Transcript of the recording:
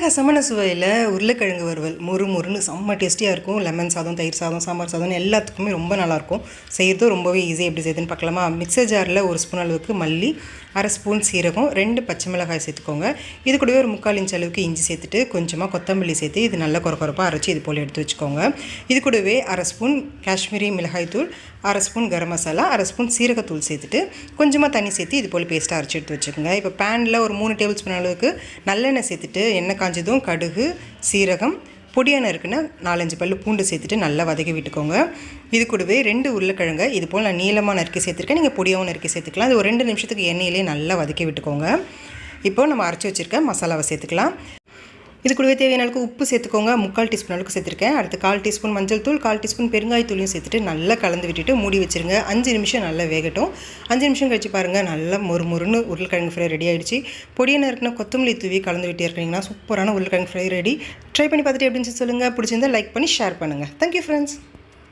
அட்டகாசமான சுவையில் உருளைக்கிழங்கு வறுவல் முறுமுறுன்னு செம்ம டேஸ்டியாக இருக்கும். லெமன் சாதம், தயிர் சாதம், சாம்பார் சாதம் எல்லாத்துக்குமே ரொம்ப நல்லாயிருக்கும். செய்கிறதும் ரொம்பவே ஈஸி. எப்படி செய்யுதுன்னு பார்க்கலாமா? மிக்சர் ஜாரில் 1 ஸ்பூன் அளவுக்கு மல்லி, 1/2 ஸ்பூன் சீரகம், 2 பச்சை மிளகாய் சேர்த்துக்கோங்க. இது கூடவே ஒரு 3/4 இன்ச் அளவுக்கு இஞ்சி சேர்த்துட்டு கொஞ்சமாக கொத்தமல்லி சேர்த்து இது நல்லா கொரப்பாக அரைச்சி இது போல் எடுத்து வச்சுக்கோங்க. இது கூடவே 1/2 ஸ்பூன் காஷ்மீரி மிளகாய்த்தூள், 1/2 ஸ்பூன் கரம் மசாலா, 1/2 ஸ்பூன் சீரகத்தூள் சேர்த்துட்டு கொஞ்சமாக தண்ணி சேர்த்து இது போல் பேஸ்ட்டாக அரைச்சி எடுத்து வச்சுக்கோங்க. இப்போ பேனில் ஒரு 3 டேபிள் ஸ்பூன் அளவுக்கு நல்லெண்ணெய் சேர்த்துட்டு எண்ணெய் காஞ்சதும் கடுகு, சீரகம், பொடியான இருக்குன்னா 4-5 பல்லு பூண்டு சேர்த்துட்டு நல்லா வதக்கி விட்டுக்கோங்க. இது கூடவே 2 உருளைக்கிழங்கு இது போல் நான் நீளமாக நறுக்கி சேர்த்துருக்கேன். நீங்கள் பொடியாகவும் நறுக்கி சேர்த்துக்கலாம். அது ஒரு 2 நிமிஷத்துக்கு எண்ணெயிலே நல்லா வதக்கி விட்டுக்கோங்க. இப்போ நம்ம அரைச்சி வச்சுருக்க மசாலாவை சேர்த்துக்கலாம். இது கூடவே தேவையான அளவுக்கு உப்பு சேர்த்துக்கோங்க. 3/4 டீஸ்பூன் அளவுக்கு சேர்த்துருக்கேன். அடுத்து 1/4 டீஸ்பூன் மஞ்சள் தூள், 1/4 டீஸ்பூன் பெருங்காயத்தூளையும் சேர்த்துட்டு நல்லா கலந்து விட்டுட்டு மூடி வச்சுருங்க. 5 நிமிஷம் நல்லா வேகட்டும். 5 நிமிஷம் கழிச்சு பாருங்கள், நல்லா மொறுன்னு உருளைக்கிழங்கு ஃப்ரை ரெடி ஆகிடுச்சு. பொடியான இருக்குன்னா கொத்தமல்லி தூவி கலந்து விட்டு இருக்கிறீங்கன்னா சூப்பரான உருளைக்கிழங்கு ஃப்ரை ரெடி. ட்ரை பண்ணி பார்த்துட்டு எப்படின்னு சொல்லுங்கள். பிடிச்சிருந்தா லைக் பண்ணி ஷேர் பண்ணுங்கள். Thank you friends.